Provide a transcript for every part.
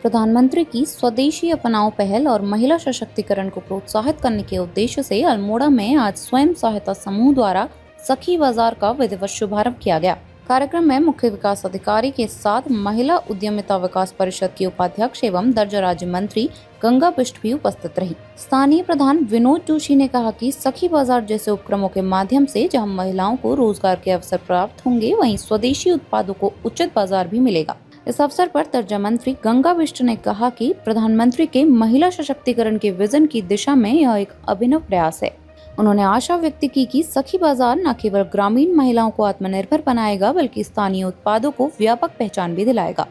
प्रधानमंत्री की स्वदेशी अपनाओ पहल और महिला सशक्तिकरण को प्रोत्साहित करने के उद्देश्य से अल्मोड़ा में आज स्वयं सहायता समूह द्वारा सखी बाजार का विधिवत शुभारंभ किया गया। कार्यक्रम में मुख्य विकास अधिकारी के साथ महिला उद्यमिता विकास परिषद की उपाध्यक्ष एवं दर्जा राज्य मंत्री गंगा बिष्ट भी उपस्थित रही। स्थानीय प्रधान विनोद जोशी ने कहा कि सखी बाजार जैसे उपक्रमों के माध्यम से जहां महिलाओं को रोजगार के अवसर प्राप्त होंगे, वहीं स्वदेशी उत्पादों को उचित बाजार भी मिलेगा। इस अवसर पर दर्जा मंत्री गंगा बिष्ट ने कहा कि प्रधानमंत्री के महिला सशक्तिकरण के विजन की दिशा में यह एक अभिनव प्रयास है। उन्होंने आशा व्यक्त की कि सखी बाजार न केवल ग्रामीण महिलाओं को आत्मनिर्भर बनाएगा, बल्कि स्थानीय उत्पादों को व्यापक पहचान भी दिलाएगा।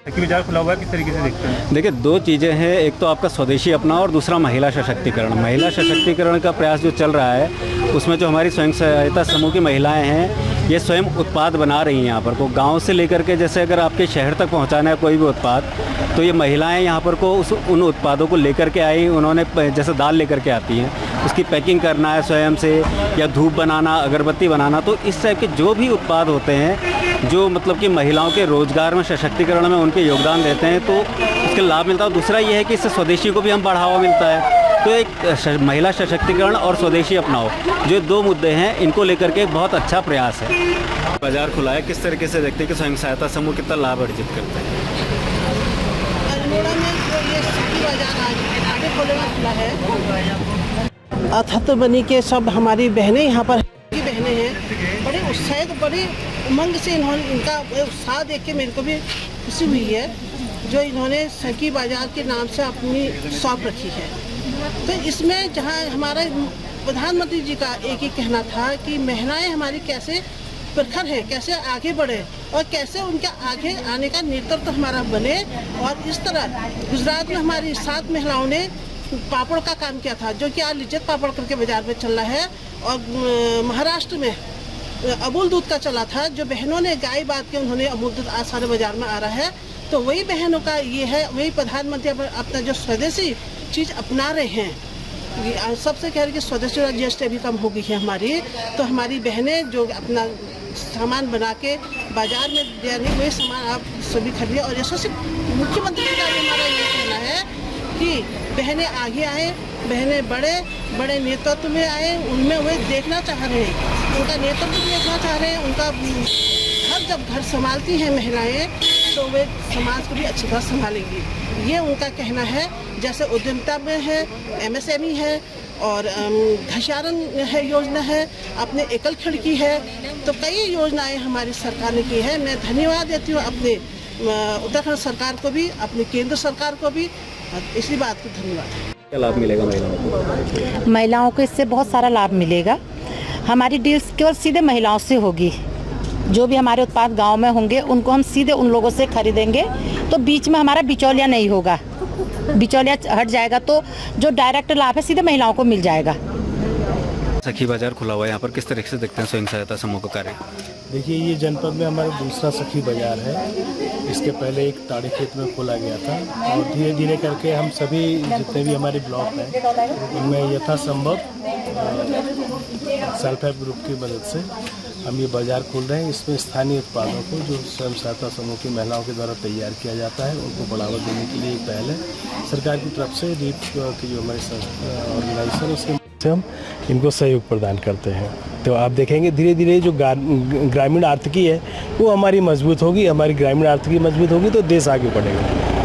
सखी बाजार खुला हुआ है, किस तरीके से देखते हैं? देखिए, दो चीज़ें हैं, एक तो आपका स्वदेशी अपनाओ और दूसरा महिला सशक्तिकरण। महिला सशक्तिकरण का प्रयास जो चल रहा है उसमें जो हमारी स्वयं सहायता समूह की महिलाएं हैं, ये स्वयं उत्पाद बना रही हैं। यहाँ पर को गांव से लेकर के, जैसे अगर आपके शहर तक पहुँचाना है कोई भी उत्पाद, तो ये महिलाएं यहाँ पर को उन उत्पादों को लेकर के आई। उन्होंने जैसे दाल लेकर के आती हैं, उसकी पैकिंग करना है स्वयं से, या धूप बनाना, अगरबत्ती बनाना, तो इस टाइप के जो भी उत्पाद होते हैं जो मतलब कि महिलाओं के रोजगार में, सशक्तिकरण में उनके योगदान देते हैं, तो उसके लाभ मिलता है। दूसरा ये है कि इससे स्वदेशी को भी हम बढ़ावा मिलता है। तो एक महिला सशक्तिकरण और स्वदेशी अपनाओ, जो दो मुद्दे हैं, इनको लेकर के एक बहुत अच्छा प्रयास है। बाजार खुला है, किस तरीके से देखते हैं कि स्वयं सहायता समूह कितना लाभ अर्जित करते हैं? अल्मोड़ा में जो ये सखी बाजार आगे खोले में खुला है, अथत बनी के सब हमारी बहनें यहाँ पर बहनें हैं, बड़े उत्साहित, बड़ी उमंग से इनका उत्साह देख के मेरे को भी खुशी हुई है, जो इन्होंने सखी बाजार के नाम से अपनी शॉप रखी है। तो इसमें जहाँ हमारा प्रधानमंत्री जी का एक ही कहना था कि महिलाएं हमारी कैसे प्रखर है, कैसे आगे बढ़े और कैसे उनके आगे आने का नेतृत्व हमारा बने। और इस तरह गुजरात में हमारी 7 महिलाओं ने पापड़ का काम किया था, जो कि आज लिज्जत पापड़ करके बाजार में चल रहा है। और महाराष्ट्र में अमूल दूध का चला था, जो बहनों ने गाय बात के उन्होंने अमूल दूध आज सारे बाजार में आ रहा है। तो वही बहनों का ये है, वही प्रधानमंत्री अपना जो स्वदेशी चीज़ अपना रहे हैं। सबसे कह रहे कि स्वदेशी GST अभी कम हो गई है हमारी, तो हमारी बहनें जो अपना सामान बना के बाजार में दे रही, वही सामान आप सभी खरीदिए। और यशस्वी मुख्यमंत्री का हमारा ये कहना है कि बहनें आगे आए, बहनें बड़े नेतृत्व में आए, उनमें वे देखना चाह रहे हैं, उनका नेतृत्व देखना चाह रहे हैं। उनका जब घर संभालती हैं महिलाएं, तो वे समाज को भी अच्छी तरह संभालेंगी, ये उनका कहना है। जैसे उद्यमिता में है, MSME है, और घसारण है, योजना है, अपने एकल खिड़की है, तो कई योजनाएं हमारी सरकार ने की है। मैं धन्यवाद देती हूँ अपने उत्तराखंड सरकार को भी, अपनी केंद्र सरकार को भी, इसी बात को धन्यवाद। क्या लाभ मिलेगा महिलाओं को? महिलाओं को इससे बहुत सारा लाभ मिलेगा। हमारी डील्स केवल सीधे महिलाओं से होगी। जो भी हमारे उत्पाद गांव में होंगे, उनको हम सीधे उन लोगों से खरीदेंगे, तो बीच में हमारा बिचौलिया नहीं होगा। बिचौलिया हट जाएगा, तो जो डायरेक्ट लाभ है सीधे महिलाओं को मिल जाएगा। सखी बाजार खुला हुआ है, यहाँ पर किस तरीके से देखते हैं स्वयं सहायता समूह का कार्य? देखिए, ये जनपद में हमारा दूसरा सखी बाजार है। इसके पहले एक ताड़ी खेत में खोला गया था, और धीरे धीरे करके हम सभी जितने भी हमारे ब्लॉक हैं, उनमें यथासंभव सेल्फ हेल्प ग्रुप की मदद से हम ये बाजार खोल रहे हैं। इसमें स्थानीय उत्पादों को जो स्वयं सहायता समूह की महिलाओं के द्वारा तैयार किया जाता है, उनको बढ़ावा देने के लिए एक पहल है सरकार की तरफ से। रीप की जो हमारी ऑर्गेनाइजेशन, उसके से हम इनको सहयोग प्रदान करते हैं। तो आप देखेंगे धीरे धीरे जो ग्रामीण आर्थिकी है वो हमारी मजबूत होगी। हमारी ग्रामीण आर्थिकी मजबूत होगी तो देश आगे बढ़ेगा।